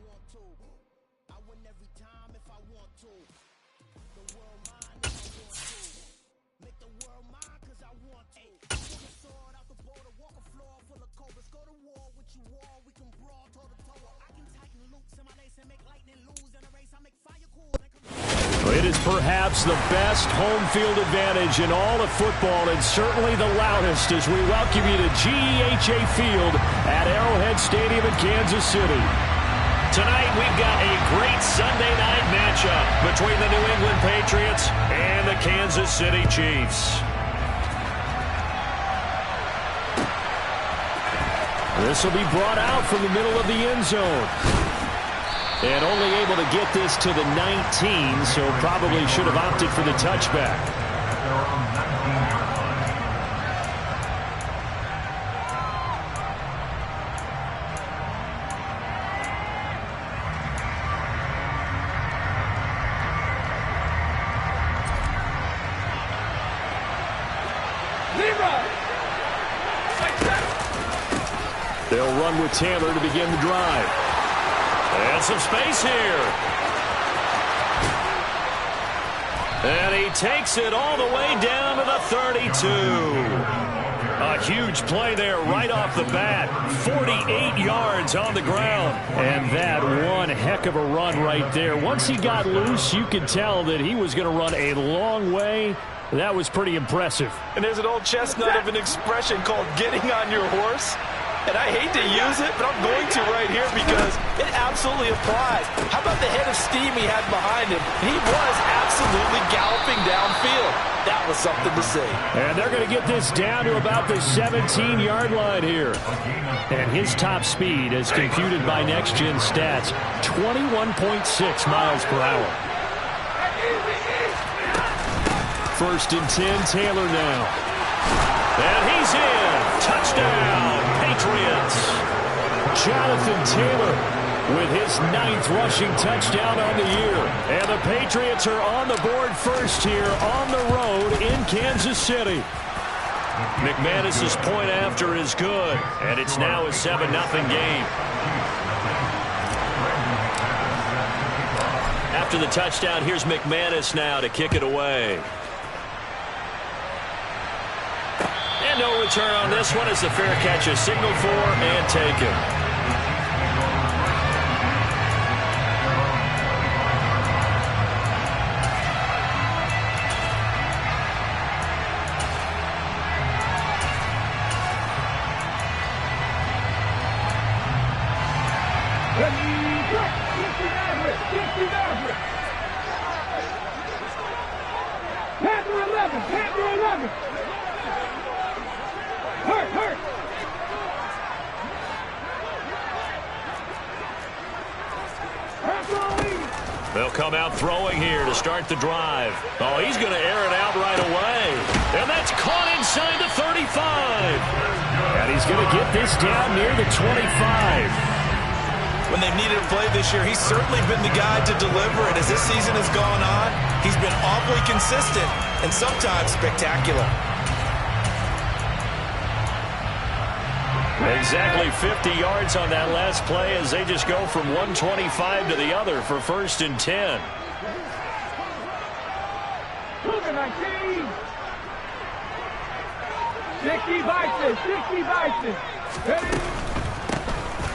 want to. I win every time if I want to. The world mine if I want to. Make the world mine cause I want to. Pull a sword out the border, walk a floor full of cobras. Go to war with you all, we can brawl toe to toe. I can tighten loops in my lace and make lightning lose. In a race I make fire cool. It is perhaps the best home field advantage in all of football, and certainly the loudest as we welcome you to GEHA Field at Arrowhead Stadium in Kansas City. Tonight we've got a great Sunday night matchup between the New England Patriots and the Kansas City Chiefs. This will be brought out from the middle of the end zone. And only able to get this to the 19, so probably should have opted for the touchback. They'll run with Taylor to begin the drive. And some space here. And he takes it all the way down to the 32. A huge play there right off the bat. 48 yards on the ground. And that one heck of a run right there. Once he got loose, you could tell that he was going to run a long way. That was pretty impressive. And there's an old chestnut of an expression called getting on your horse. And I hate to use it, but I'm going to right here because it absolutely applies. How about the head of steam he had behind him? He was absolutely galloping downfield. That was something to see. And they're going to get this down to about the 17-yard line here. And his top speed, as computed by Next Gen Stats, 21.6 miles per hour. First and 10, Taylor now. And he's in. Touchdown, Patriots. Jonathan Taylor with his 9th rushing touchdown on the year. And the Patriots are on the board first here on the road in Kansas City. McManus's point after is good, and it's now a 7-0 game. After the touchdown, here's McManus now to kick it away. And no return on this one as the fair catch is signaled for and taken. They'll come out throwing here to start the drive. Oh, he's going to air it out right away. And that's caught inside the 35. And he's going to get this down near the 25. When they've needed a play this year, he's certainly been the guy to deliver. And as this season has gone on, he's been awfully consistent and sometimes spectacular. Exactly 50 yards on that last play as they just go from 125 to the other for first and 10.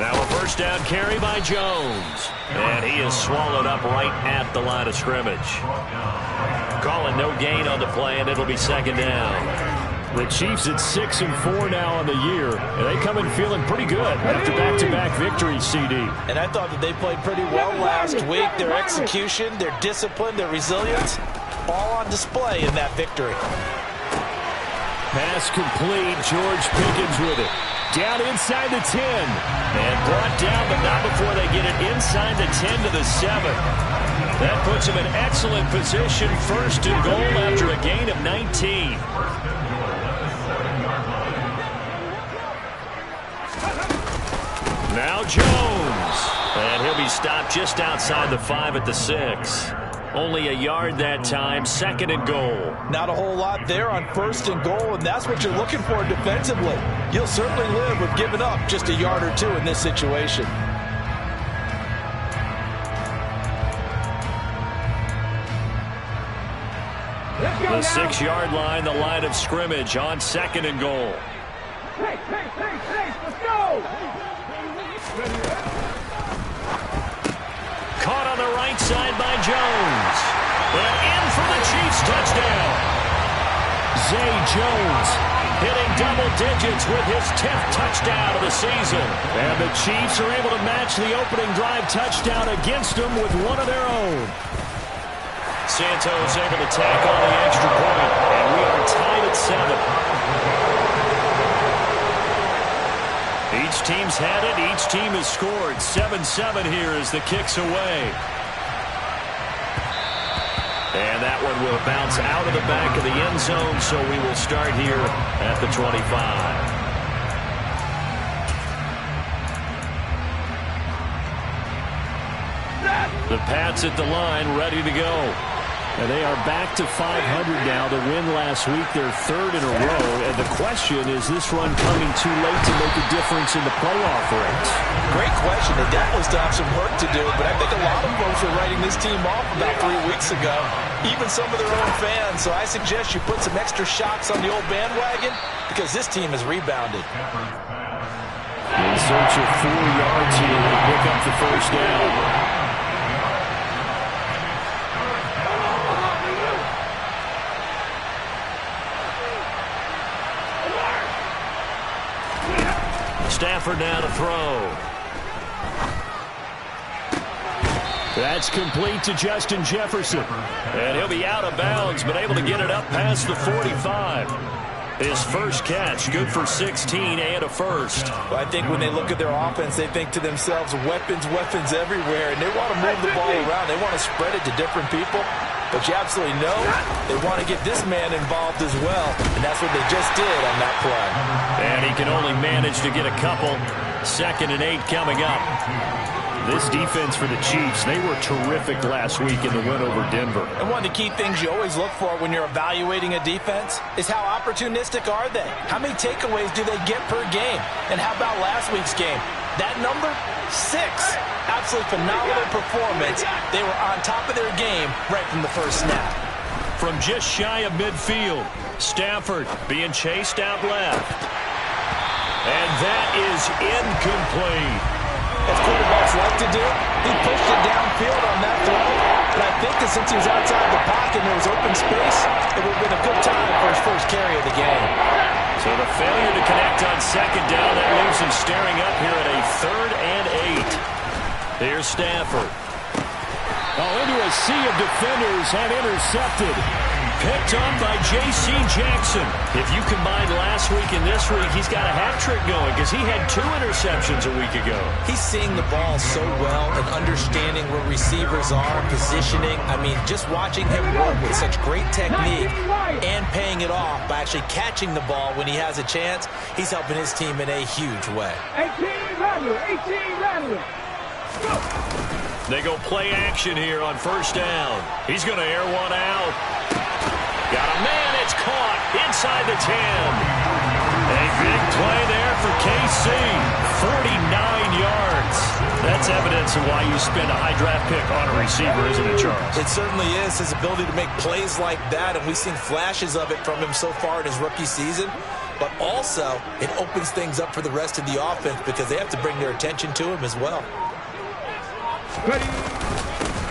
Now a first down carry by Jones. And he is swallowed up right at the line of scrimmage. Calling no gain on the play, and it'll be second down. The Chiefs at 6-4 now on the year, and they come in feeling pretty good after back-to-back victories, CD. And I thought that they played pretty well last week. Their execution, their discipline, their resilience, all on display in that victory. Pass complete. George Pickens with it. Down inside the 10. And brought down, but not before they get it inside the 10 to the 7. That puts him in excellent position. First and goal after a gain of 19. Now Jones. And he'll be stopped just outside the 5 at the 6. Only a yard that time, second and goal. Not a whole lot there on first and goal, and that's what you're looking for defensively. You'll certainly live with giving up just a yard or two in this situation. The 6-yard line, the line of scrimmage on 2nd and goal. Hey, let's go! Caught on the right side by Jones. And in for the Chiefs touchdown. Zay Jones hitting double digits with his 10th touchdown of the season. And the Chiefs are able to match the opening drive touchdown against them with one of their own. Santos able to tack on the extra point, and we are tied at 7. Each team's had it. Each team has scored. 7-7 here as the kick's away. And that one will bounce out of the back of the end zone, so we will start here at the 25. The Pats at the line, ready to go. And they are back to 500 now. The win last week, their 3rd in a row. And the question, is this run coming too late to make a difference in the playoff race? Great question. They definitely still have some work to do, but I think a lot of folks were writing this team off about 3 weeks ago, even some of their own fans. So I suggest you put some extra shocks on the old bandwagon because this team has rebounded. In search of 4 yards here to pick up the first down. Stafford now to throw. That's complete to Justin Jefferson. And he'll be out of bounds, but able to get it up past the 45. His first catch, good for 16 and a first. Well, I think when they look at their offense, they think to themselves, weapons everywhere, and they want to move the ball around. They want to spread it to different people. But you absolutely know they want to get this man involved as well, and that's what they just did on that play. And he can only manage to get a couple. 2nd and 8 coming up. This defense for the Chiefs, they were terrific last week in the win over Denver. And one of the key things you always look for when you're evaluating a defense is how opportunistic are they? How many takeaways do they get per game? And how about last week's game? That number? 6. Absolutely phenomenal performance. They were on top of their game right from the first snap. From just shy of midfield, Stafford being chased out left. And that is incomplete. As quarterbacks like to do, he pushed it downfield on that throw. But I think that since he was outside the pocket and there was open space, it would have been a good time for his first carry of the game. So the failure to connect on 2nd down, that leaves him staring up here at a 3rd and 8. Here's Stafford. Into a sea of defenders and intercepted. Picked up by J.C. Jackson. If you combine last week and this week, he's got a hat trick going because he had 2 interceptions a week ago. He's seeing the ball so well and understanding where receivers are, positioning. I mean, just watching him work with such great technique and paying it off by actually catching the ball when he has a chance, he's helping his team in a huge way. 18 Rattler. Go! They go play action here on 1st down. He's going to air one out. Got a man, it's caught inside the 10. A big play there for KC. 49 yards. That's evidence of why you spend a high draft pick on a receiver, isn't it, Charles? It certainly is. His ability to make plays like that, and we've seen flashes of it from him so far in his rookie season. But also, it opens things up for the rest of the offense because they have to bring their attention to him as well.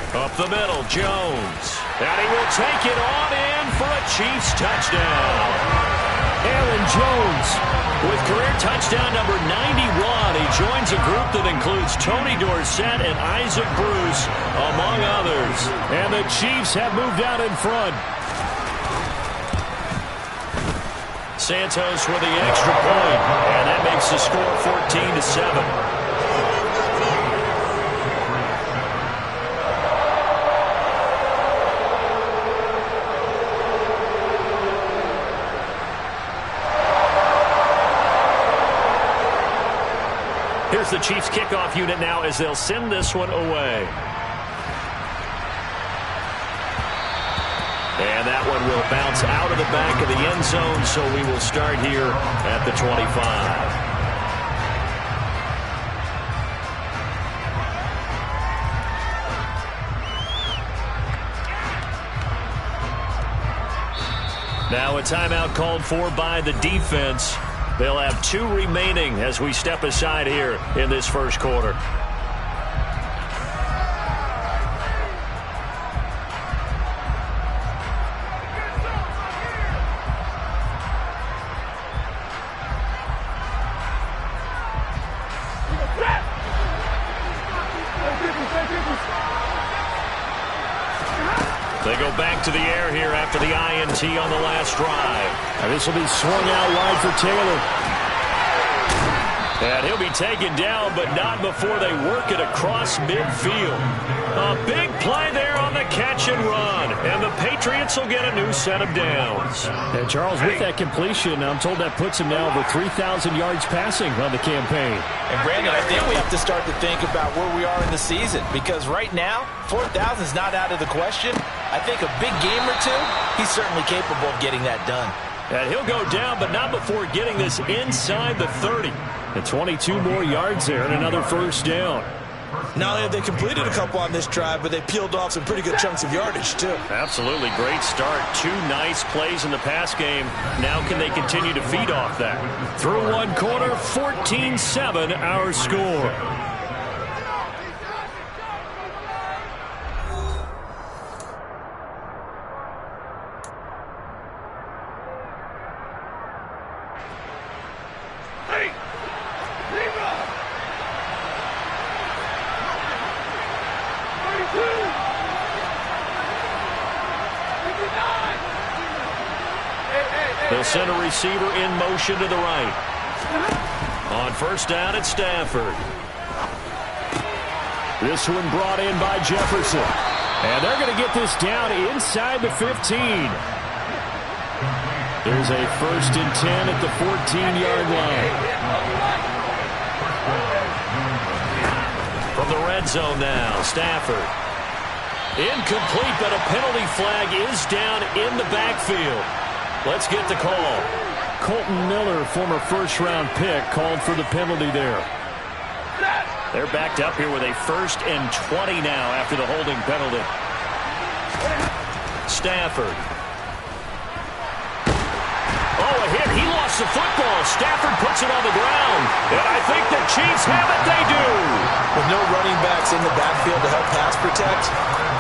Up the middle, Jones. And he will take it on in for a Chiefs touchdown. Aaron Jones with career touchdown number 91. He joins a group that includes Tony Dorsett and Isaac Bruce, among others. And the Chiefs have moved out in front. Santos with the extra point, and that makes the score 14-7. Here's the Chiefs kickoff unit now as they'll send this one away. And that one will bounce out of the back of the end zone, so we will start here at the 25. Now a timeout called for by the defense. They'll have 2 remaining as we step aside here in this first quarter. They go back to the air here after the INT on the last drive. And this will be swung out wide for Taylor. And he'll be taken down, but not before they work it across midfield. A big play there on the catch and run. And the Patriots will get a new set of downs. And Charles, with that completion, I'm told that puts him now over 3,000 yards passing on the campaign. And Brandon, I think we have to start to think about where we are in the season. Because right now, 4,000 is not out of the question. I think a big game or two, he's certainly capable of getting that done. And he'll go down, but not before getting this inside the 30. And 22 more yards there and another first down. Not only have they completed a couple on this drive, but they peeled off some pretty good chunks of yardage, too. Absolutely great start. 2 nice plays in the pass game. Now can they continue to feed off that? Through one quarter, 14-7 our score. They'll send a receiver in motion to the right. On first down, it's Stafford. This one brought in by Jefferson. And they're going to get this down inside the 15. There's a 1st and 10 at the 14-yard line. From the red zone now, Stafford. Incomplete, but a penalty flag is down in the backfield. Let's get the call. Colton Miller, former first-round pick, called for the penalty there. They're backed up here with a 1st and 20 now after the holding penalty. Stafford. Oh, a hit. He lost the football. Stafford puts it on the ground. And I think the Chiefs have it. They do. With no running backs in the backfield to help pass protect,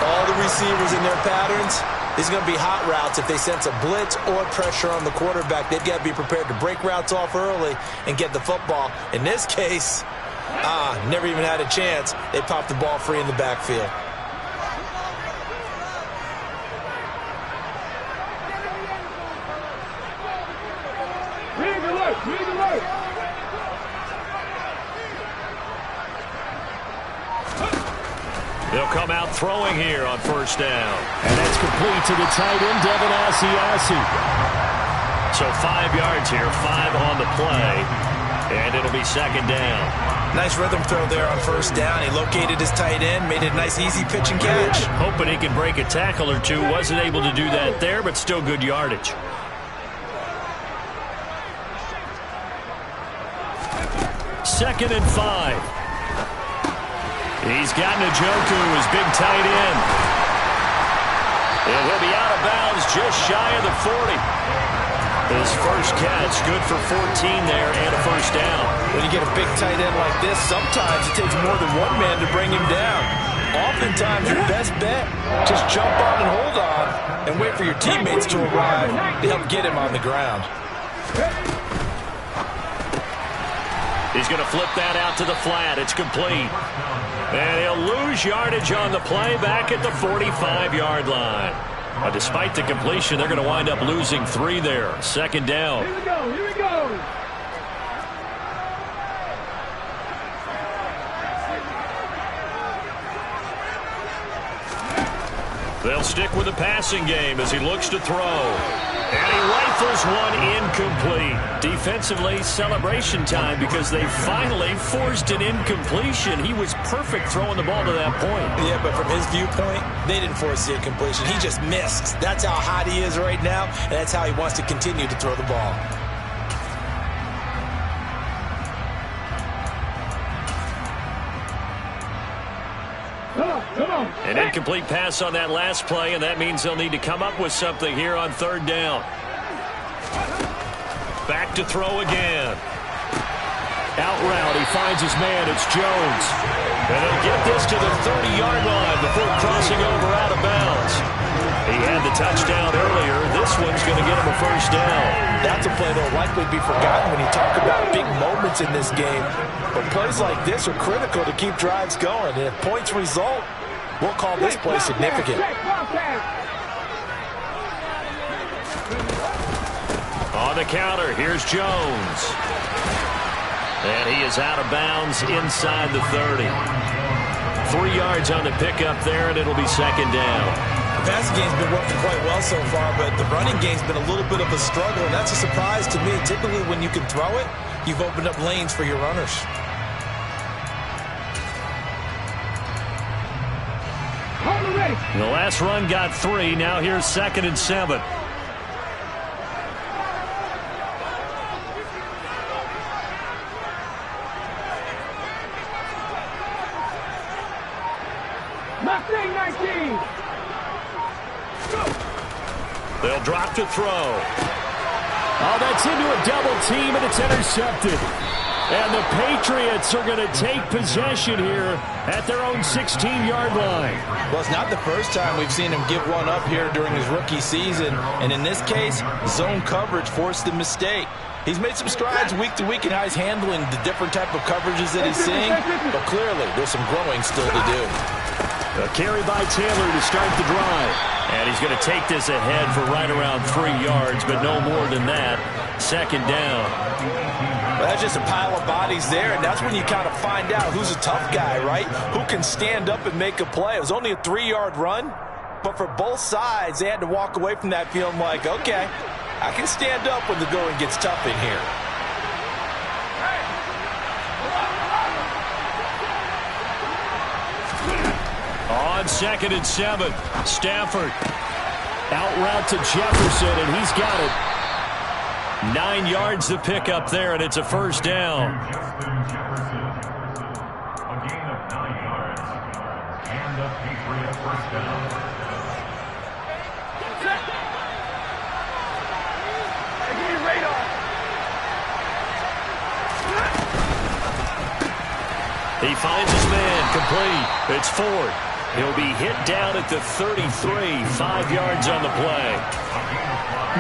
all the receivers in their patterns, these are going to be hot routes. If they sense a blitz or pressure on the quarterback, they've got to be prepared to break routes off early and get the football. In this case, never even had a chance. They popped the ball free in the backfield. They'll come out throwing here on first down. And that's complete to the tight end, Devin Asiasi. So 5 yards here, 5 on the play. And it'll be second down. Nice rhythm throw there on first down. He located his tight end, made it a nice easy pitch and catch. Hoping he can break a tackle or two. Wasn't able to do that there, but still good yardage. Second and 5. He's got Njoku, his big tight end. And he'll be out of bounds just shy of the 40. His first catch, good for 14 there and a first down. When you get a big tight end like this, sometimes it takes more than one man to bring him down. Oftentimes, your best bet, just jump on and hold on and wait for your teammates to arrive to help get him on the ground. He's going to flip that out to the flat. It's complete. And he'll lose yardage on the play back at the 45-yard line. Despite the completion, they're going to wind up losing 3 there. Second down. Here we go, here we go. They'll stick with the passing game as he looks to throw. And he rifles one incomplete. Defensively, celebration time because they finally forced an incompletion. He was perfect throwing the ball to that point. Yeah, but from his viewpoint, they didn't force the incompletion. He just missed. That's how hot he is right now, and that's how he wants to continue to throw the ball. An incomplete pass on that last play, and that means they'll need to come up with something here on third down. Back to throw again. Out route, he finds his man. It's Jones. And he'll get this to the 30-yard line before crossing over out of bounds. He had the touchdown earlier. This one's going to get him a first down. That's a play that will likely be forgotten when you talk about big moments in this game. But plays like this are critical to keep drives going. And if points result, we'll call this play significant. On the counter, here's Jones. And he is out of bounds inside the 30. 3 yards on the pickup there, and it'll be second down. The passing game's been working quite well so far, but the running game's been a little bit of a struggle, and that's a surprise to me. Typically, when you can throw it, you've opened up lanes for your runners. The last run got 3. Now here's 2nd and 7. They'll drop to throw. Oh, that's into a double team, and it's intercepted. And the Patriots are going to take possession here at their own 16-yard line. Well, it's not the first time we've seen him give one up here during his rookie season. And in this case, zone coverage forced the mistake. He's made some strides week to week in how he's handling the different type of coverages that he's seeing. But clearly, there's some growing still to do. A carry by Taylor to start the drive. And he's going to take this ahead for right around 3 yards, but no more than that. Second down. Well, that's just a pile of bodies there, and that's when you kind of find out who's a tough guy, right? Who can stand up and make a play. It was only a 3-yard run, but for both sides, they had to walk away from that feeling like, okay, I can stand up when the going gets tough in here. On 2nd and 7, Stafford. Out route to Jefferson, and he's got it. 9 yards to pick up there, and it's a first down. A gain of 9 yards. And the Patriots first down. He finds his man, complete. It's Ford. He'll be hit down at the 33, 5 yards on the play.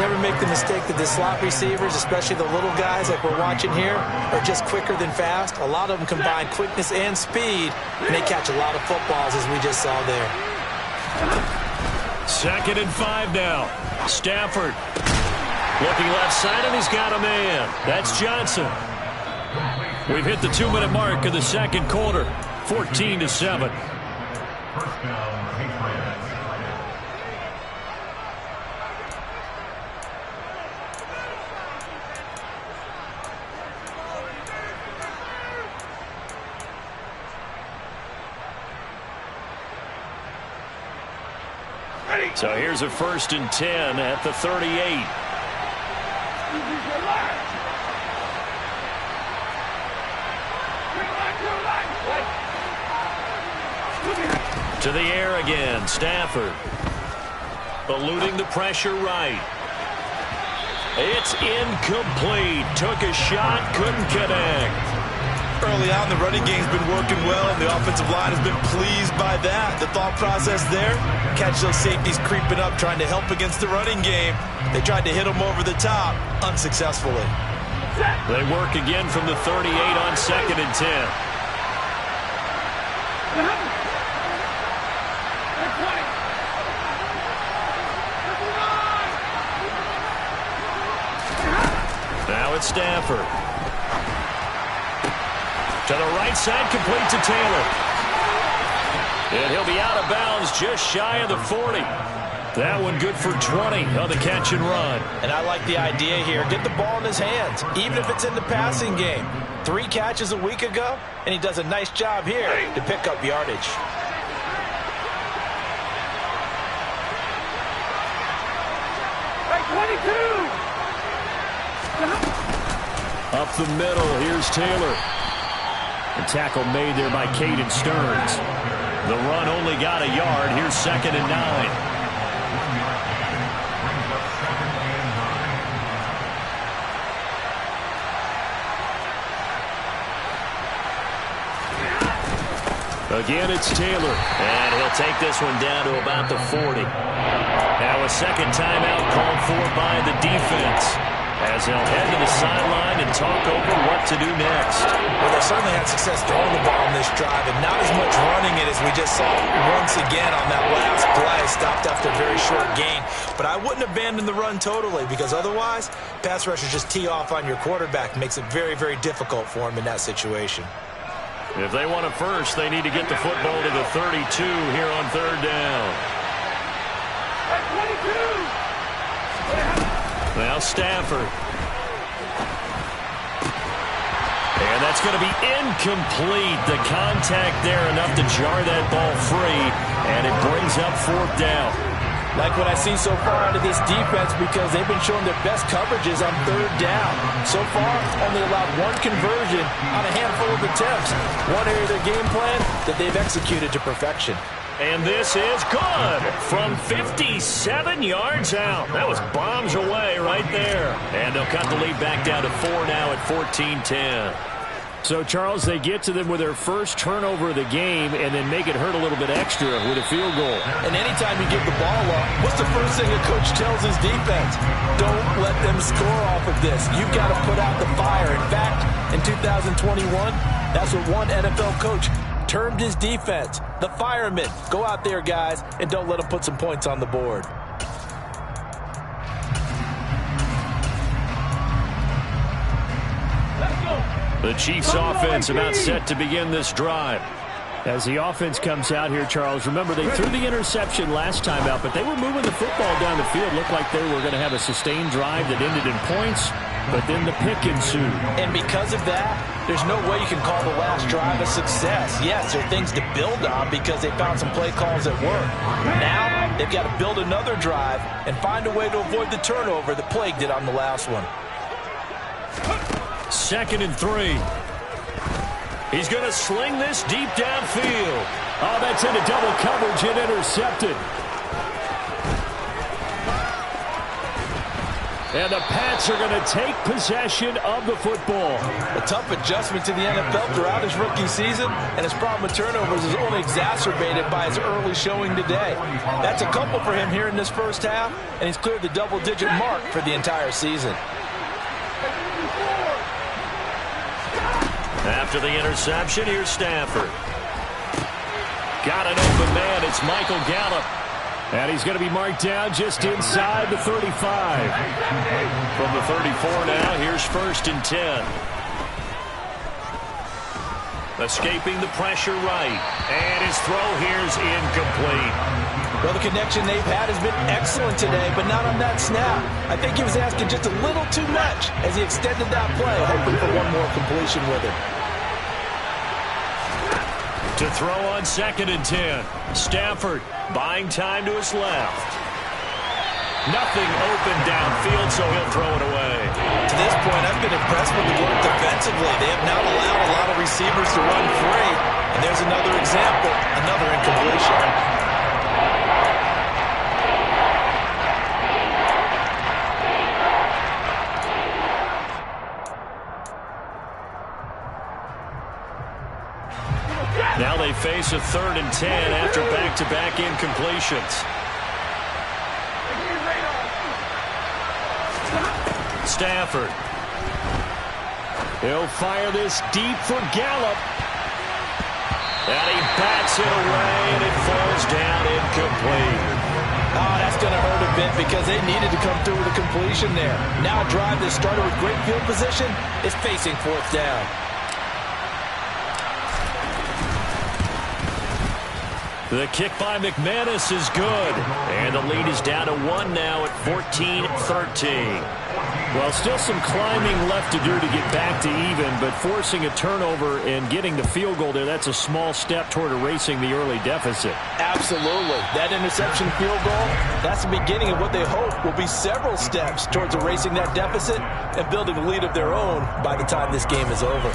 Never make the mistake that the slot receivers, especially the little guys like we're watching here, are just quicker than fast. A lot of them combine quickness and speed, and they catch a lot of footballs, as we just saw there. 2nd and 5 now. Stafford looking left side, and he's got a man. That's Johnson. We've hit the 2-minute mark of the second quarter. 14-7. First down, Patriots. So here's a 1st and 10 at the 38. To the air again, Stafford. Eluding the pressure right. It's incomplete. Took a shot, couldn't connect. Early on, the running game's been working well, and the offensive line has been pleased by that. The thought process there, catch those safeties creeping up, trying to help against the running game. They tried to hit them over the top, unsuccessfully. They work again from the 38 on 2nd and 10. Now it's Stafford. To the right side, complete to Taylor. And he'll be out of bounds just shy of the 40. That one good for 20 on the catch and run. And I like the idea here. Get the ball in his hands, even if it's in the passing game. 3 catches a week ago, and he does a nice job here to pick up yardage. Up the middle, here's Taylor. The tackle made there by Caden Stearns. The run only got a yard. Here's 2nd and 9. Again, it's Taylor. And he'll take this one down to about the 40. Now a second timeout called for by the defense, as they'll head to the sideline and talk over what to do next. Well, they certainly had success throwing the ball on this drive, and not as much running it as we just saw once again on that last play. Stopped after a very short gain. But I wouldn't abandon the run totally, because otherwise, pass rushers just tee off on your quarterback. Makes it very, very difficult for him in that situation. If they want it first, they need to get the football to the 32 here on third down. Now Stafford. And that's going to be incomplete. The contact there enough to jar that ball free, and it brings up fourth down. Like what I see so far out of this defense, because they've been showing their best coverages on third down. So far, only allowed one conversion on a handful of attempts. One area of their game plan that they've executed to perfection. And this is good from 57 yards out. That was bombs away right there. And they'll cut the lead back down to 4 now at 14-10. So, Charles, they get to them with their first turnover of the game and then make it hurt a little bit extra with a field goal. And anytime you give the ball up, what's the first thing a coach tells his defense? Don't let them score off of this. You've got to put out the fire. In fact, in 2021, that's what one NFL coach termed his defense, the firemen. Go out there, guys, and don't let them put some points on the board. The Chiefs offense about set to begin this drive. As the offense comes out here, Charles, remember they threw the interception last time out, but they were moving the football down the field. Looked like they were going to have a sustained drive that ended in points, but then the pick ensued. And because of that, there's no way you can call the last drive a success. Yes, there are things to build on because they found some play calls that work. Now, they've got to build another drive and find a way to avoid the turnover that plagued it on the last one. 2nd and 3. He's going to sling this deep downfield. Oh, that's into double coverage and intercepted. And the Pats are going to take possession of the football. A tough adjustment to the NFL throughout his rookie season, and his problem with turnovers is only exacerbated by his early showing today. That's a couple for him here in this first half, and he's cleared the double-digit mark for the entire season. After the interception, here's Stafford. Got an open man. It's Michael Gallup. And he's going to be marked down just inside the 35. From the 34 now, here's 1st and 10. Escaping the pressure right. And his throw here's incomplete. Well, the connection they've had has been excellent today, but not on that snap. I think he was asking just a little too much as he extended that play, hoping for one more completion with it. To throw on 2nd and 10. Stafford buying time to his left. Nothing open downfield, so he'll throw it away. To this point, I've been impressed with the work defensively. They have not allowed a lot of receivers to run free. And there's another example, another incompletion. Now they face a 3rd and 10 after back-to-back incompletions. Stafford. He'll fire this deep for Gallup. And he bats it away, and it falls down incomplete. Oh, that's going to hurt a bit because they needed to come through with a completion there. Now a drive that started with great field position is facing 4th down. The kick by McManus is good. And the lead is down to 1 now at 14-13. Well, still some climbing left to do to get back to even, but forcing a turnover and getting the field goal there, that's a small step toward erasing the early deficit. Absolutely. That interception field goal, that's the beginning of what they hope will be several steps towards erasing that deficit and building a lead of their own by the time this game is over.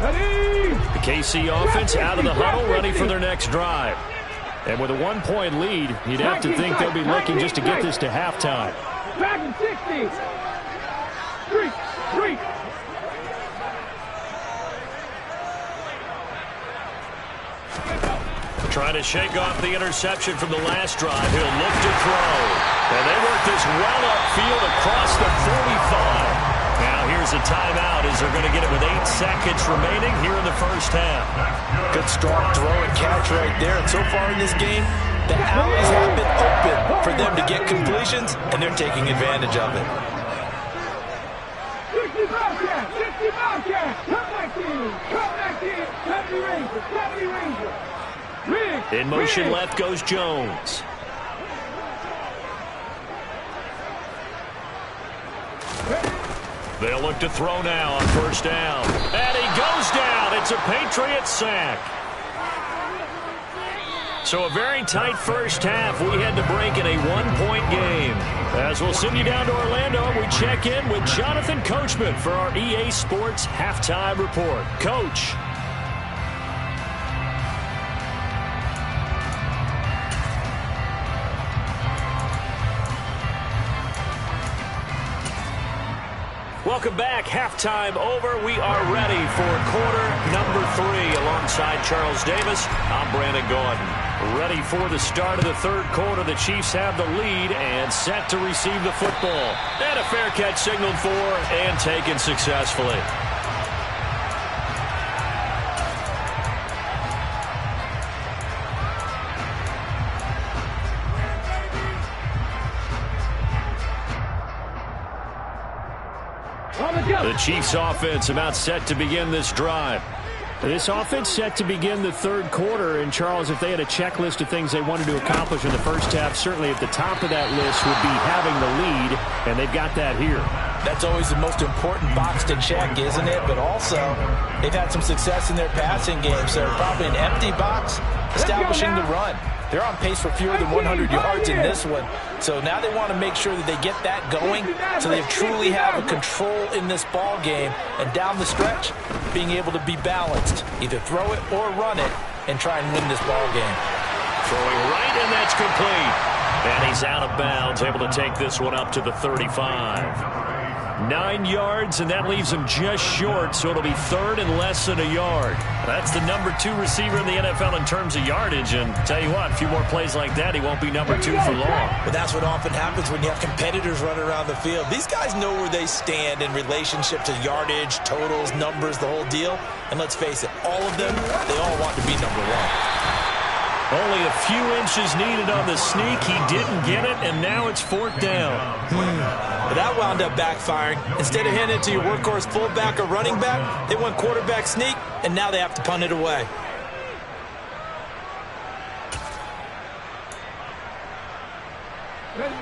The KC offense out of the huddle, ready for their next drive. And with a 1-point lead, you'd have to think they'll be looking just to get this to halftime. Back in 60. Street. Trying to shake off the interception from the last drive. He'll look to throw. And they work this well upfield across the 45. Now here's a timeout as they're going to get it with 8 seconds remaining here in the first half. Good strong throw and catch right there. And so far in this game, the alleys have been open for them to get completions, and they're taking advantage of it. 60 Bobcat, 60 Bobcat, come back in, 70 Ranger, 70 Ranger. In motion left goes Jones. They'll look to throw now on first down. And he goes down. It's a Patriot sack. So a very tight first half. We had to break in a 1-point game. As we'll send you down to Orlando, we check in with Jonathan Coachman for our EA Sports Halftime Report. Coach. Welcome back. Halftime over. We are ready for quarter number 3 alongside Charles Davis. I'm Brandon Gordon. Ready for the start of the third quarter. The Chiefs have the lead and set to receive the football. And a fair catch signaled for and taken successfully. The Chiefs offense about set to begin this drive. This offense set to begin the third quarter. And, Charles, if they had a checklist of things they wanted to accomplish in the first half, certainly at the top of that list would be having the lead, and they've got that here. That's always the most important box to check, isn't it? But also, they've had some success in their passing game, so probably an empty box establishing the run. They're on pace for fewer than 100 yards in this one. So now they want to make sure that they get that going so they truly have a control in this ball game. And down the stretch, being able to be balanced. Either throw it or run it and try and win this ball game. Throwing right, and that's complete. And he's out of bounds, able to take this one up to the 35. 9 yards, and that leaves him just short, so it'll be third and less than a yard. That's the number 2 receiver in the NFL in terms of yardage, and tell you what, a few more plays like that, he won't be number 2 for long. But that's what often happens when you have competitors running around the field. These guys know where they stand in relationship to yardage, totals, numbers, the whole deal. And let's face it, all of them, they all want to be number 1. Only a few inches needed on the sneak. He didn't get it, and now it's 4th down. But that wound up backfiring. Instead of handing it to your workhorse fullback or running back, they went quarterback sneak, and now they have to punt it away.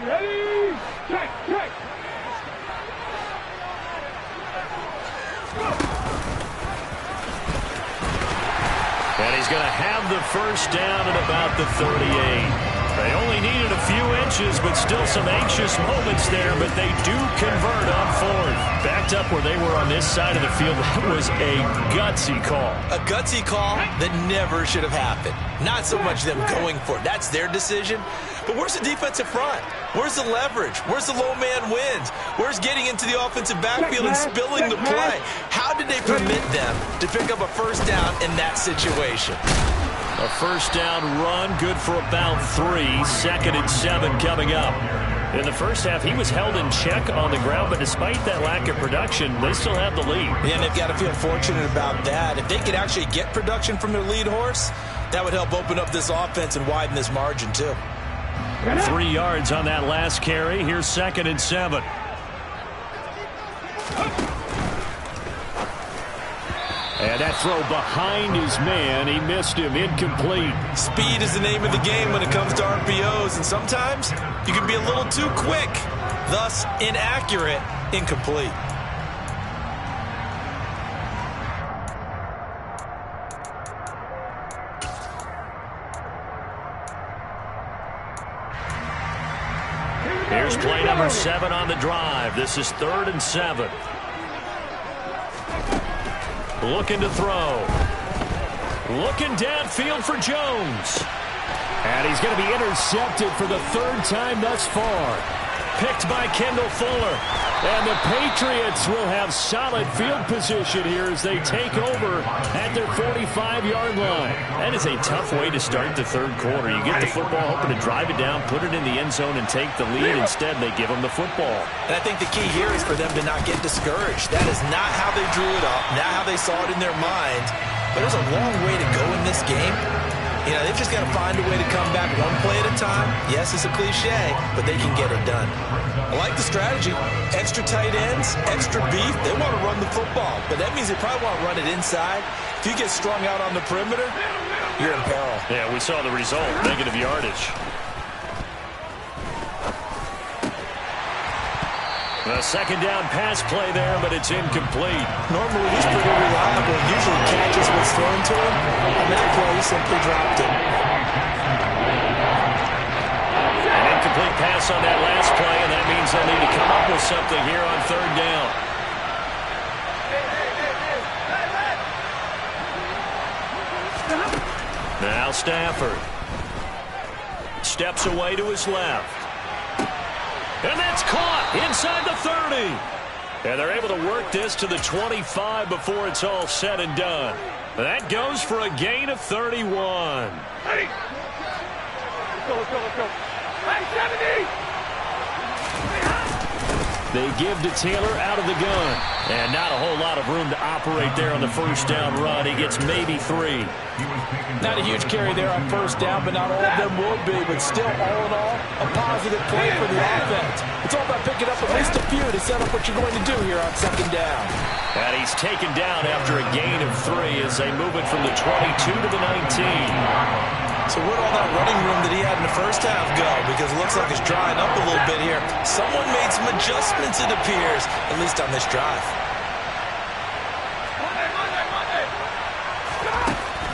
Ready, check. And he's going to have the first down at about the 38. They only needed a few inches, but still some anxious moments there, but they do convert on 4th. Backed up where they were on this side of the field, that was a gutsy call. A gutsy call that never should have happened. Not so much them going for it. That's their decision. But where's the defensive front? Where's the leverage? Where's the low man wins? Where's getting into the offensive backfield and spilling the play? How did they permit them to pick up a first down in that situation? A first down run, good for about 3. 2nd and 7 coming up. In the first half, he was held in check on the ground, but despite that lack of production, they still have the lead. And they've got to feel fortunate about that. If they could actually get production from their lead horse, that would help open up this offense and widen this margin too. 3 yards on that last carry. Here's 2nd and 7. And that throw behind his man. He missed him. Incomplete. Speed is the name of the game when it comes to RPOs, and sometimes you can be a little too quick, thus inaccurate, incomplete. Here's play number 7 on the drive. This is 3rd and 7. Looking to throw. Looking downfield for Jones. And he's going to be intercepted for the 3rd time thus far. picked by Kendall Fuller. And the Patriots will have solid field position here as they take over at their 45-yard line. That is a tough way to start the third quarter. You get the football, hoping to drive it down, put it in the end zone, and take the lead. Instead, they give them the football. And I think the key here is for them to not get discouraged. That is not how they drew it up, not how they saw it in their mind. But there's a long way to go in this game. You know, they've just got to find a way to come back one play at a time. Yes, it's a cliche, but they can get it done. I like the strategy. Extra tight ends, extra beef. They want to run the football, but that means they probably want to run it inside. If you get strung out on the perimeter, you're in peril. Yeah, we saw the result, negative yardage. A second down pass play there, but it's incomplete. Normally, he's pretty reliable. Usually catches what's thrown to him. On that play, he simply dropped it. An incomplete pass on that last play, and that means they'll need to come up with something here on third down. Now Stafford steps away to his left. And that's caught inside the 30. And they're able to work this to the 25 before it's all said and done. That goes for a gain of 31. Hey! Let's go. Hey, 70! They give to Taylor out of the gun. And not a whole lot of room to operate there on the first down run. He gets maybe 3. Not a huge carry there on first down, but not all of them will be. But still, all in all, a positive play for the offense. It's all about picking up at least a few to set up what you're going to do here on second down. And he's taken down after a gain of 3 as they move it from the 22 to the 19. So where'd all that running room that he had in the first half go? Because it looks like it's drying up a little bit here. Someone made some adjustments, it appears, at least on this drive.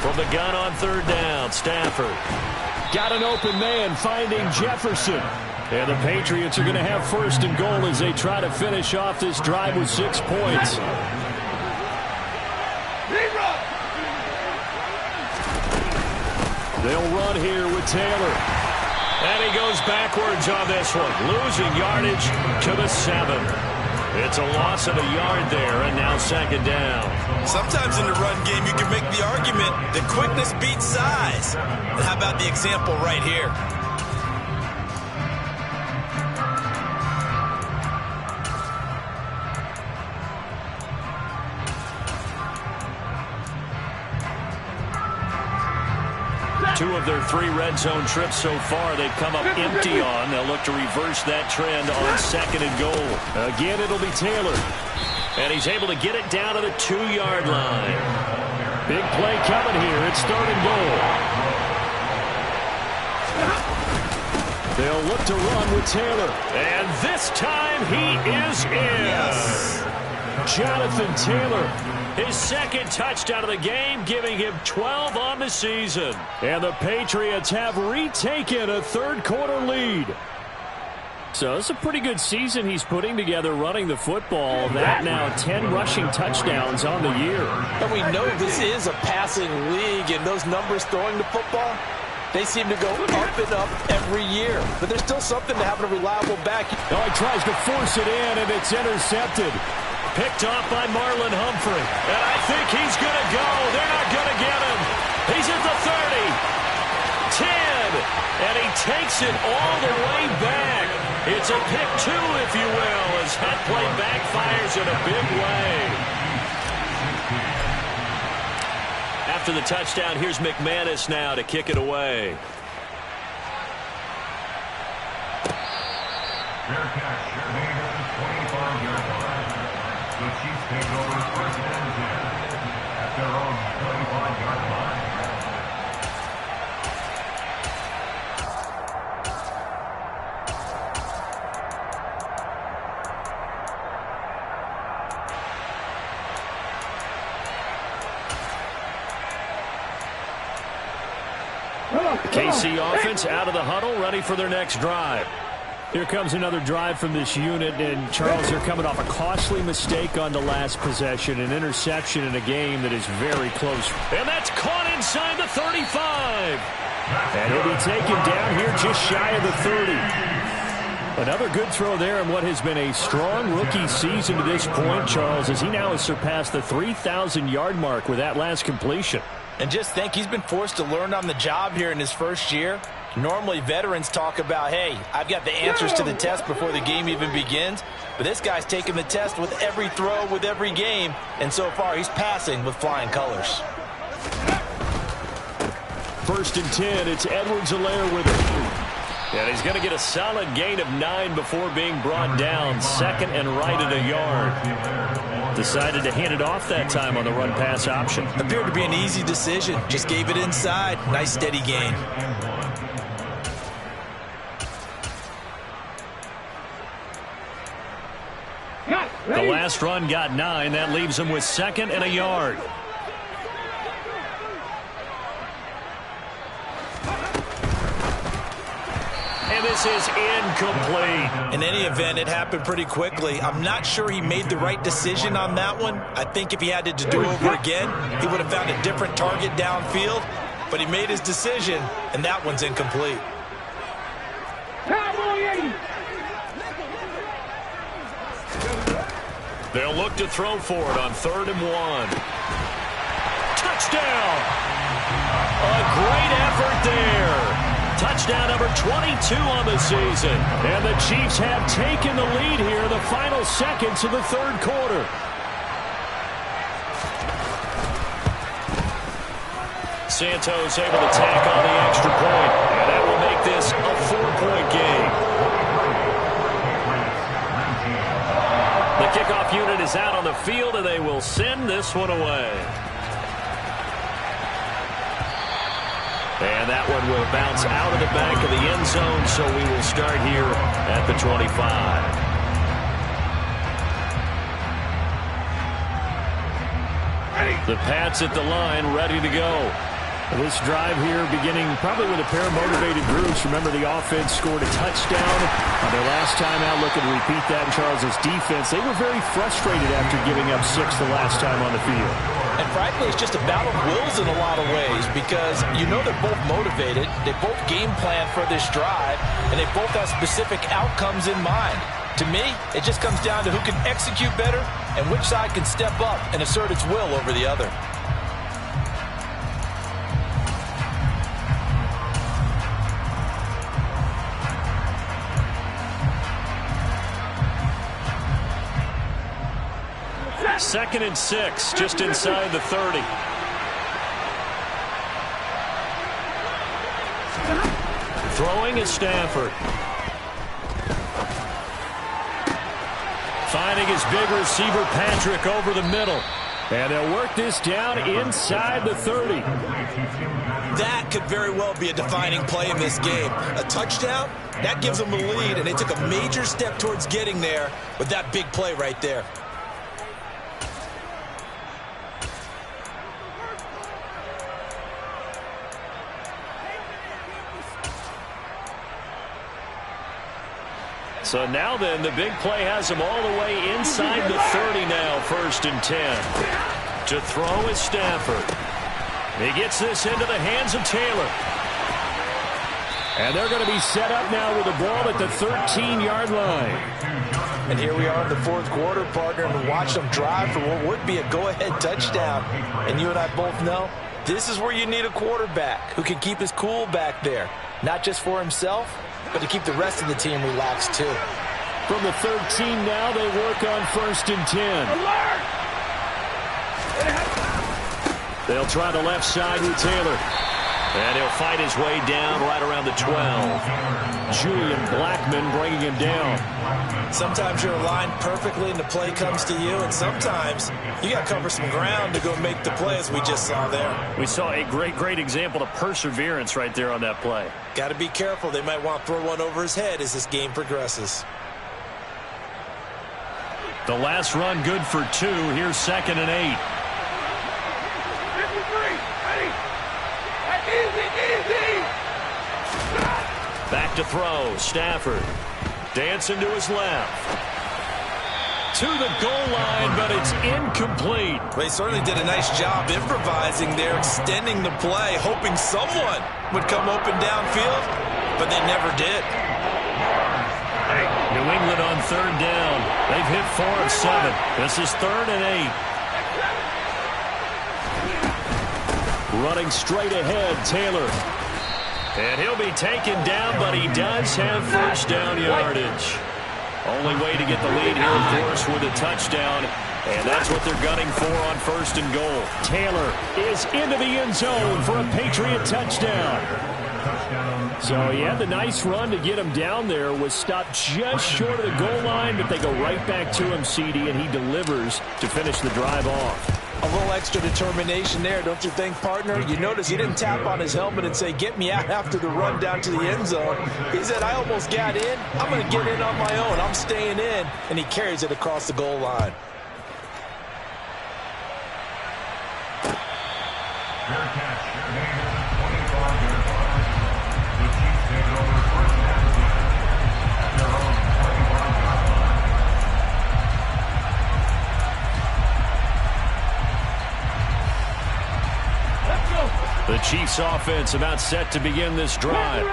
From the gun on third down, Stafford got an open man, finding Jefferson. And the Patriots are going to have first and goal as they try to finish off this drive with 6 points. They'll run here with Taylor. And he goes backwards on this one, losing yardage to the 7. It's a loss of a yard there, and now second down. Sometimes in the run game, you can make the argument that quickness beats size. And how about the example right here? Two of their 3 red zone trips so far they've come up empty on. They'll look to reverse that trend on second and goal. Again, it'll be Taylor. And he's able to get it down to the 2-yard line. Big play coming here. It's third and goal. They'll look to run with Taylor. And this time he is in. Yes. Jonathan Taylor. His second touchdown of the game, giving him 12 on the season. And the Patriots have retaken a third-quarter lead. So it's a pretty good season he's putting together running the football. That now 10 rushing touchdowns on the year. And we know this is a passing league, and those numbers throwing the football, they seem to go up and up every year. But there's still something to having a reliable back. Oh, he tries to force it in, and it's intercepted. Picked off by Marlon Humphrey. And I think he's going to go. They're not going to get him. He's at the 30. 10. And he takes it all the way back. It's a pick 2, if you will, as that play backfires in a big way. After the touchdown, here's McManus now to kick it away. Fair catch, made at the 25-yard line. The Chiefs take over first and 10 at their own 25-yard line. KC offense out of the huddle, ready for their next drive. Here comes another drive from this unit, and Charles, they're coming off a costly mistake on the last possession, an interception in a game that is very close. And that's caught inside the 35. And he'll be taken down here just shy of the 30. Another good throw there in what has been a strong rookie season to this point, Charles, as he now has surpassed the 3,000-yard mark with that last completion. And just think, he's been forced to learn on the job here in his first year. Normally, veterans talk about, hey, I've got the answers to the test before the game even begins. But this guy's taking the test with every throw, with every game. And so far, he's passing with flying colors. 1st and 10, it's Edwards-Helaire with it. And he's going to get a solid gain of 9 before being brought down. 2nd and right at a yard. Decided to hand it off that time on the run-pass option. Appeared to be an easy decision. Just gave it inside. Nice steady gain. The last run got 9. That leaves him with 2nd and a yard. And this is incomplete. In any event, it happened pretty quickly. I'm not sure he made the right decision on that one. I think if he had to do over again, he would have found a different target downfield. But he made his decision, and that one's incomplete. They'll look to throw for it on 3rd and 1. Touchdown! A great effort there. Touchdown number 22 on the season. And the Chiefs have taken the lead here in the final seconds of the 3rd quarter. Santos able to tack on the extra point. And that will make this a 4-point game. The kickoff unit is out on the field, and they will send this one away. And that one will bounce out of the back of the end zone, so we will start here at the 25. The Pats at the line, ready to go. This drive here beginning probably with a pair of motivated groups. Remember, the offense scored a touchdown on their last time out. Looking to repeat that in Charles's defense. They were very frustrated after giving up 6 the last time on the field. And frankly, it's just a battle of wills in a lot of ways, because you know they're both motivated, they both game plan for this drive, and they both have specific outcomes in mind. To me, it just comes down to who can execute better and which side can step up and assert its will over the other. Second and 6, just inside the 30. Throwing is Stafford. Finding his big receiver, Patrick, over the middle. And they'll work this down inside the 30. That could very well be a defining play in this game. A touchdown, that gives them a lead, and they took a major step towards getting there with that big play right there. So now then, the big play has him all the way inside the 30 now, 1st and 10. To throw is Stafford. He gets this into the hands of Taylor. And they're going to be set up now with the ball at the 13-yard line. And here we are in the 4th quarter, partner, and watch them drive for what would be a go-ahead touchdown. And you and I both know this is where you need a quarterback who can keep his cool back there, not just for himself, but to keep the rest of the team relaxed too. From the 13 now, they work on 1st and 10. They'll try the left side with Taylor. And he'll fight his way down right around the 12. Julian Blackman bringing him down. Sometimes you're aligned perfectly and the play comes to you, and sometimes you got to cover some ground to go make the play, as we just saw there. We saw a great example of perseverance right there on that play. Got to be careful. They might want to throw one over his head as this game progresses. The last run good for 2. Here's 2nd and 8. Back to throw. Stafford dancing to his left. To the goal line, but it's incomplete. Well, he certainly did a nice job improvising there, extending the play, hoping someone would come open downfield, but they never did. New England on third down. They've hit 4 of 7. This is 3rd and 8. Running straight ahead, Taylor. And he'll be taken down, but he does have first down yardage. Only way to get the lead here, of course, with a touchdown. And that's what they're gunning for on 1st and goal. Taylor is into the end zone for a Patriot touchdown. So he had the nice run to get him down there, was stopped just short of the goal line, but they go right back to him, CD, and he delivers to finish the drive off. A little extra determination there, don't you think, partner? You notice he didn't tap on his helmet and say, get me out after the run down to the end zone. He said, I almost got in. I'm going to get in on my own. I'm staying in. And he carries it across the goal line. Fair catch. Made at the 25-yard line. The Chiefs take it over 1st and 10 at their own 25-yard line. The Chiefs offense about set to begin this drive.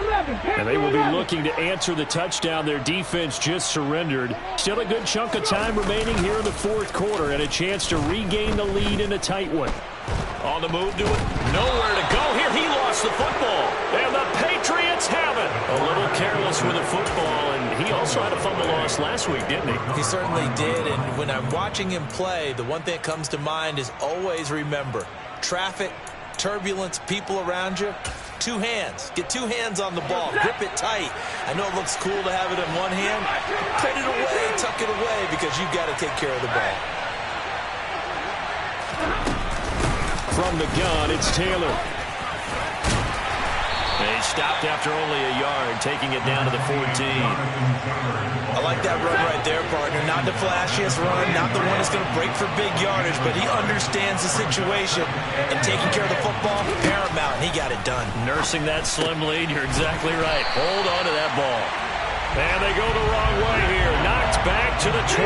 And they will be looking to answer the touchdown. Their defense just surrendered. Still a good chunk of time remaining here in the 4th quarter and a chance to regain the lead in a tight one. On the move to it. Nowhere to go here. He lost the football. And the Patriots have it. A little careless with the football. And he also had a fumble loss last week, didn't he? He certainly did. And when I'm watching him play, the one thing that comes to mind is always remember, traffic, turbulence, people around you, 2 hands. Get 2 hands on the ball. Grip it tight. I know it looks cool to have it in one hand. Put it away, tuck it away, because you've got to take care of the ball. From the gun, it's Taylor. They stopped after only a yard, taking it down to the 14. I like that run right there, partner. Not the flashiest run, not the one that's going to break for big yardage, but he understands the situation, and taking care of the football, paramount, and he got it done. Nursing that slim lead, you're exactly right. Hold on to that ball. And they go the wrong way here. Knocked back to the 20.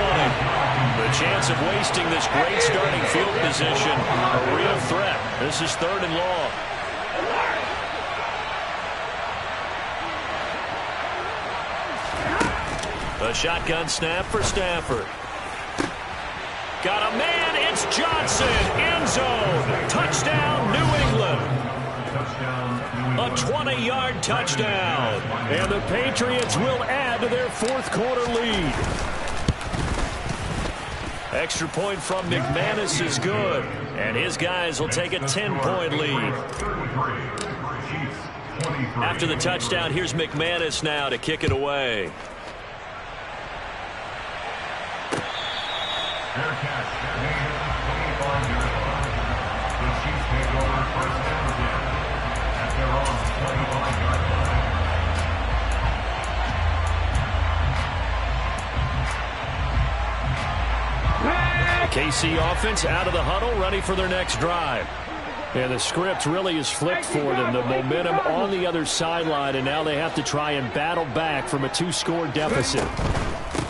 The chance of wasting this great starting field position, a real threat. This is 3rd and long. A shotgun snap for Stafford. Got a man, it's Johnson, end zone. Touchdown, New England. A 20-yard touchdown. And the Patriots will add to their 4th quarter lead. Extra point from McManus is good. And his guys will take a 10-point lead. After the touchdown, here's McManus now to kick it away. Fair catch. Made at the 25-yard line. The Chiefs take over 1st and 10 at their own 25-yard line. KC offense out of the huddle, ready for their next drive. And the script really is flipped for them. The momentum on the other sideline, and now they have to try and battle back from a 2-score deficit.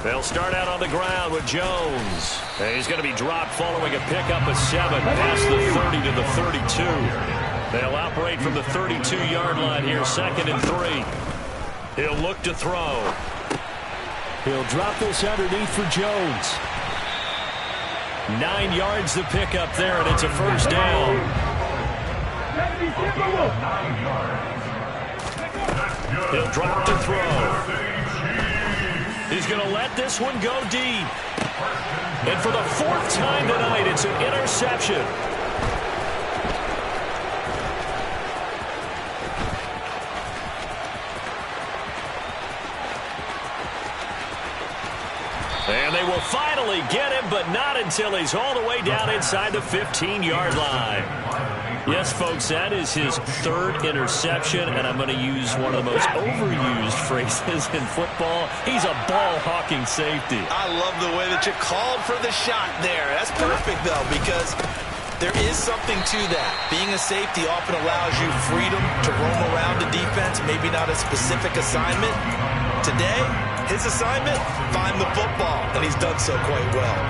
They'll start out on the ground with Jones. And he's going to be dropped following a pickup of 7 past the 30 to the 32. They'll operate from the 32-yard line here, 2nd and 3. He'll look to throw. He'll drop this underneath for Jones. 9 yards the pickup there, and it's a first down. He'll drop to throw. He's going to let this one go deep. And for the 4th time tonight, it's an interception. And they will finally get him, but not until he's all the way down inside the 15-yard line. Yes, folks, that is his 3rd interception, and I'm going to use one of the most overused phrases in football. He's a ball-hawking safety. I love the way that you called for the shot there. That's perfect, though, because there is something to that. Being a safety often allows you freedom to roam around the defense, maybe not a specific assignment. Today, his assignment, find the football, and he's done so quite well.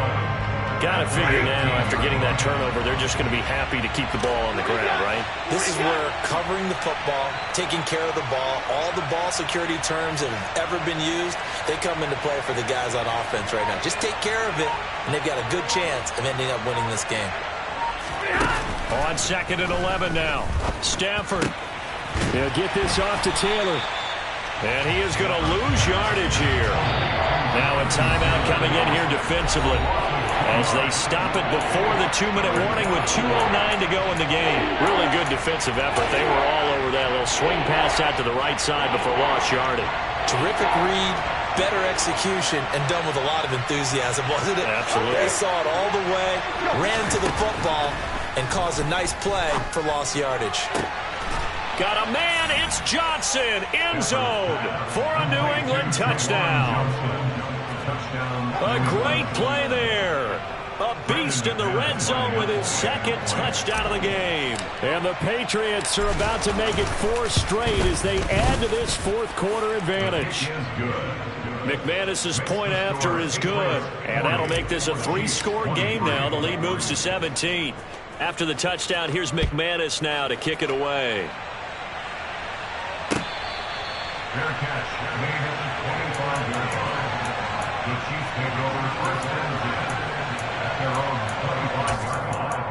Got to figure now, after getting that turnover, they're just going to be happy to keep the ball on the ground, right? This is where covering the football, taking care of the ball, all the ball security terms that have ever been used, they come into play for the guys on offense right now. Just take care of it, and they've got a good chance of ending up winning this game. On 2nd and 11 now. Stafford. He'll get this off to Taylor. And he is going to lose yardage here. Now a timeout coming in here defensively as they stop it before the 2-minute warning with 2:09 to go in the game. Really good defensive effort. They were all over that little swing pass out to the right side before lost yardage. Terrific read, better execution, and done with a lot of enthusiasm, wasn't it? Absolutely. They saw it all the way, ran to the football, and caused a nice play for lost yardage. Got a man, it's Johnson, end zone for a New England touchdown. A great play there. A beast in the red zone with his 2nd touchdown of the game. And the Patriots are about to make it 4 straight as they add to this 4th quarter advantage. McManus's point after is good, and that'll make this a 3-score game now. The lead moves to 17. After the touchdown, here's McManus now to kick it away. Fair catch made at the 25-yard line. The Chiefs take it over 1st and 10 at their own 25-yard line.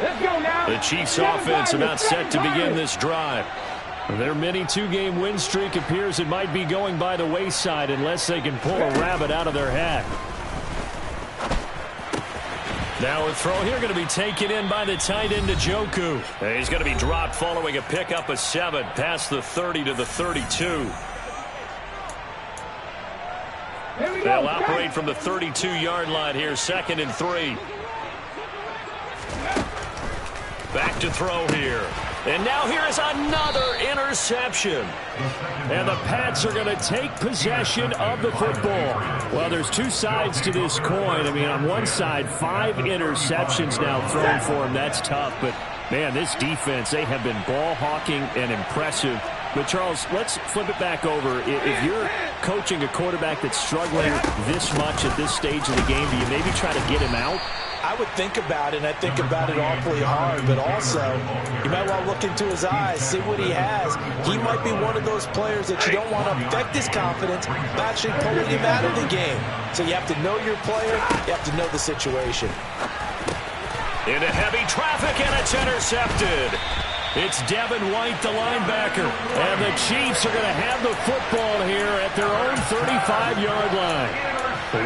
Let's go now. The Chiefs offense about set to begin this drive. Their mini 2-game win streak appears it might be going by the wayside unless they can pull a rabbit out of their hat. Now a throw here going to be taken in by the tight end Njoku. He's going to be dropped following a pickup of 7 past the 30 to the 32. They'll operate from the 32-yard line here, 2nd and 3. Back to throw here. And now here is another interception. And the Pats are going to take possession of the football. Well, there's 2 sides to this coin. I mean, on one side, 5 interceptions now thrown for him. That's tough. But, man, this defense, they have been ball hawking and impressive. But, Charles, let's flip it back over. If you're coaching a quarterback that's struggling this much at this stage of the game, do you maybe try to get him out? I would think about it, and I think about it awfully hard, but also you might want to look into his eyes, see what he has. He might be one of those players that you don't want to affect his confidence by actually pulling him out of the game. So you have to know your player, you have to know the situation. Into heavy traffic, and it's intercepted. It's Devin White, the linebacker, and the Chiefs are going to have the football here at their own 35-yard line.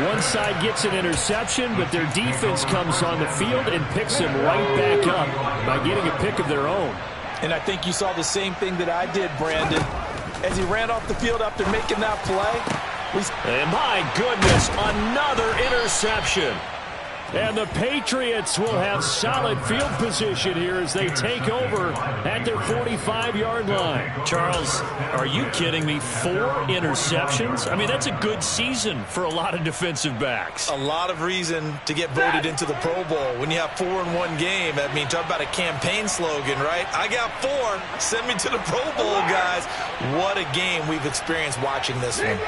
One side gets an interception, but their defense comes on the field and picks him right back up by getting a pick of their own. And I think you saw the same thing that I did, Brandon. As he ran off the field after making that play. And my goodness, another interception. And the Patriots will have solid field position here as they take over at their 45-yard line. Charles, are you kidding me? 4 interceptions? I mean, that's a good season for a lot of defensive backs. A lot of reason to get voted into the Pro Bowl. When you have 4 in one game, I mean, talk about a campaign slogan, right? I got 4. Send me to the Pro Bowl, guys. What a game we've experienced watching this one.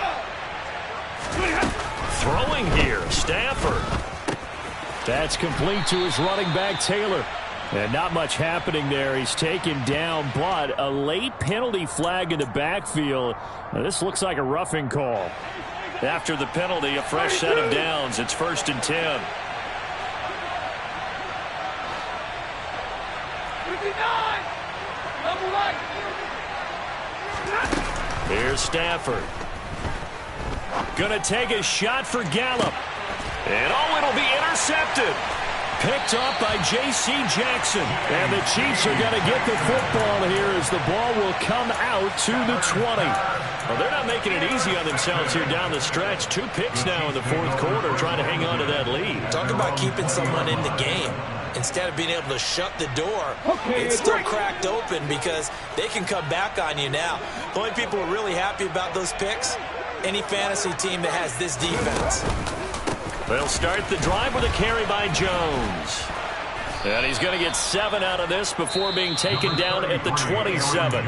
Throwing here, Stafford. That's complete to his running back, Taylor. And not much happening there. He's taken down, but a late penalty flag in the backfield. Now, this looks like a roughing call. After the penalty, a fresh set of downs. It's 1st and 10. 59. Here's Stafford. Gonna take a shot for Gallup. And oh, it'll be intercepted. Picked up by J.C. Jackson. And the Chiefs are going to get the football here as the ball will come out to the 20. Well, they're not making it easy on themselves here down the stretch. 2 picks now in the 4th quarter trying to hang on to that lead. Talk about keeping someone in the game. Instead of being able to shut the door, it's still cracked open because they can come back on you now. The only people who are really happy about those picks, any fantasy team that has this defense. They'll start the drive with a carry by Jones. And he's going to get 7 out of this before being taken down at the 27.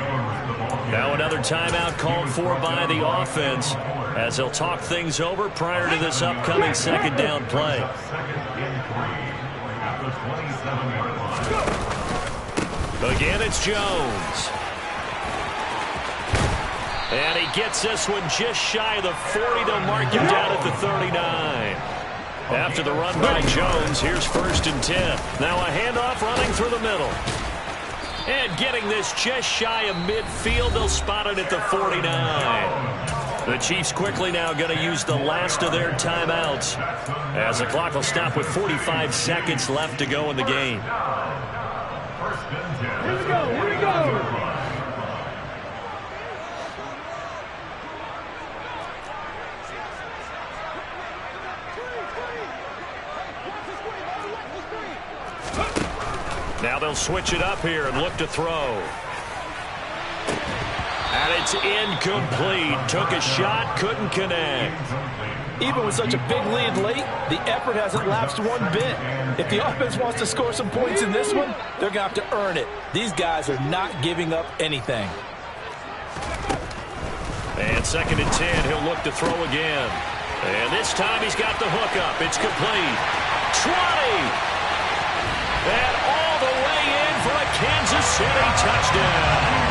Now another timeout called for by the offense as they'll talk things over prior to this upcoming second down play. Again, it's Jones. And he gets this one just shy of the 40. They'll mark him down at the 39. After the run by Jones, here's 1st and 10. Now a handoff running through the middle. And getting this just shy of midfield, they'll spot it at the 49. The Chiefs quickly now going to use the last of their timeouts as the clock will stop with 45 seconds left to go in the game. Here we go, here we go. Now they'll switch it up here and look to throw. And it's incomplete. Took a shot, couldn't connect. Even with such a big lead late, the effort hasn't lapsed one bit. If the offense wants to score some points in this one, they're going to have to earn it. These guys are not giving up anything. And 2nd and 10, he'll look to throw again. And this time he's got the hook up. It's complete. 20! And all the way in for a Kansas City touchdown.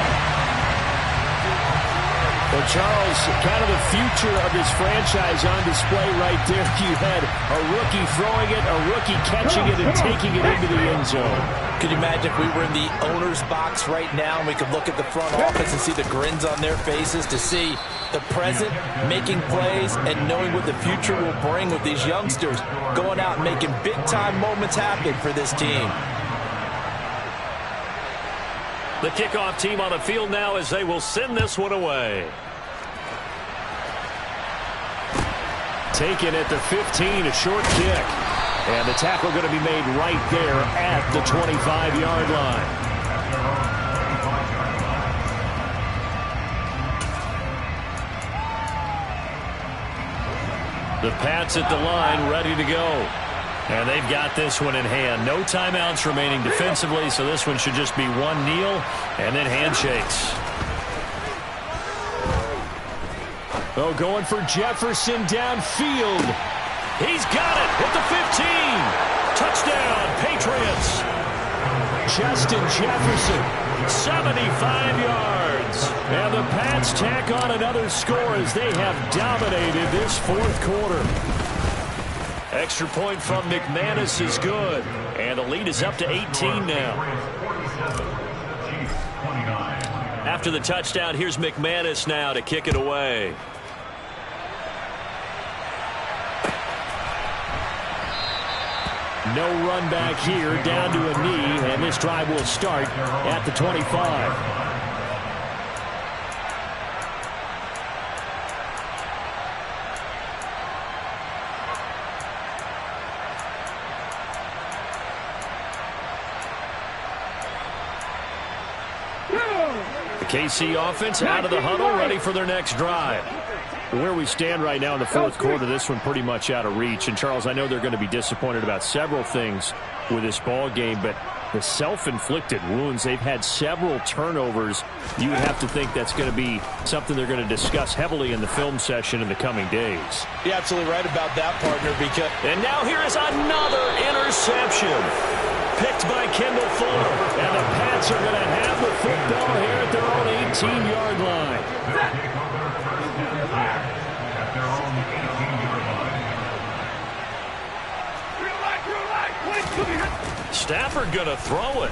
Well, Charles, kind of the future of this franchise on display right there. You had a rookie throwing it, a rookie catching it, and taking it into the end zone. Could you imagine if we were in the owner's box right now and we could look at the front office and see the grins on their faces, to see the present making plays and knowing what the future will bring with these youngsters going out and making big-time moments happen for this team. The kickoff team on the field now as they will send this one away. Taken at the 15, a short kick. And the tackle going to be made right there at the 25-yard line. The Pats at the line, ready to go. And they've got this one in hand. No timeouts remaining defensively, so this one should just be one kneel and then handshakes. Oh, going for Jefferson downfield. He's got it at the 15. Touchdown, Patriots. Justin Jefferson. 75 yards. And the Pats tack on another score as they have dominated this 4th quarter. Extra point from McManus is good. And the lead is up to 18 now. After the touchdown, here's McManus now to kick it away. No run back here, down to a knee, and this drive will start at the 25. The KC offense out of the huddle, ready for their next drive. Where we stand right now in the 4th quarter, this one pretty much out of reach. And, Charles, I know they're going to be disappointed about several things with this ball game, but the self-inflicted wounds, they've had several turnovers. You would have to think that's going to be something they're going to discuss heavily in the film session in the coming days. You're absolutely right about that, partner. Because and now here is another interception. Picked by Kendall Fuller. And the Pats are going to have the football here at their own 18-yard line. Stafford going to throw it.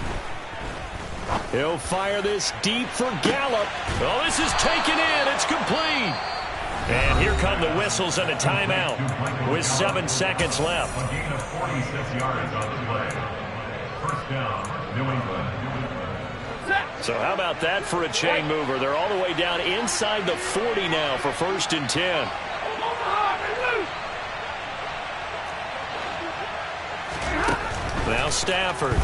He'll fire this deep for Gallup. Oh, this is taken in. It's complete. And here come the whistles and a timeout with 7 seconds left. A gain of 46 yards on the play. First down, New England. So how about that for a chain mover? They're all the way down inside the 40 now for 1st and 10. Now Stafford.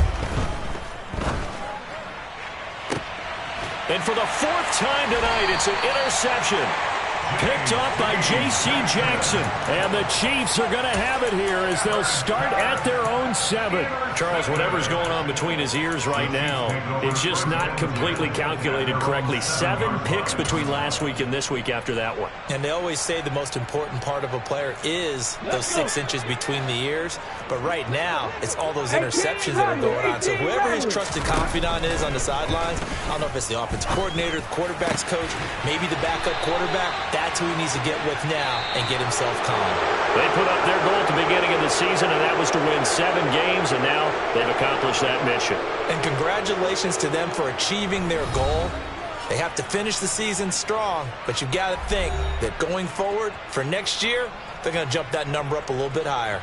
And for the 4th time tonight, it's an interception. Picked off by J.C. Jackson. And the Chiefs are going to have it here as they'll start at their own 7. Charles, whatever's going on between his ears right now, it's just not completely calculated correctly. 7 picks between last week and this week after that one. And they always say the most important part of a player is those 6 inches between the ears. But right now, it's all those interceptions that are going on. So whoever his trusted confidant is on the sidelines, I don't know if it's the offensive coordinator, the quarterback's coach, maybe the backup quarterback, that's who he needs to get with now and get himself calm. They put up their goal at the beginning of the season, and that was to win 7 games, and now they've accomplished that mission. And congratulations to them for achieving their goal. They have to finish the season strong, but you've got to think that going forward for next year, they're going to jump that number up a little bit higher.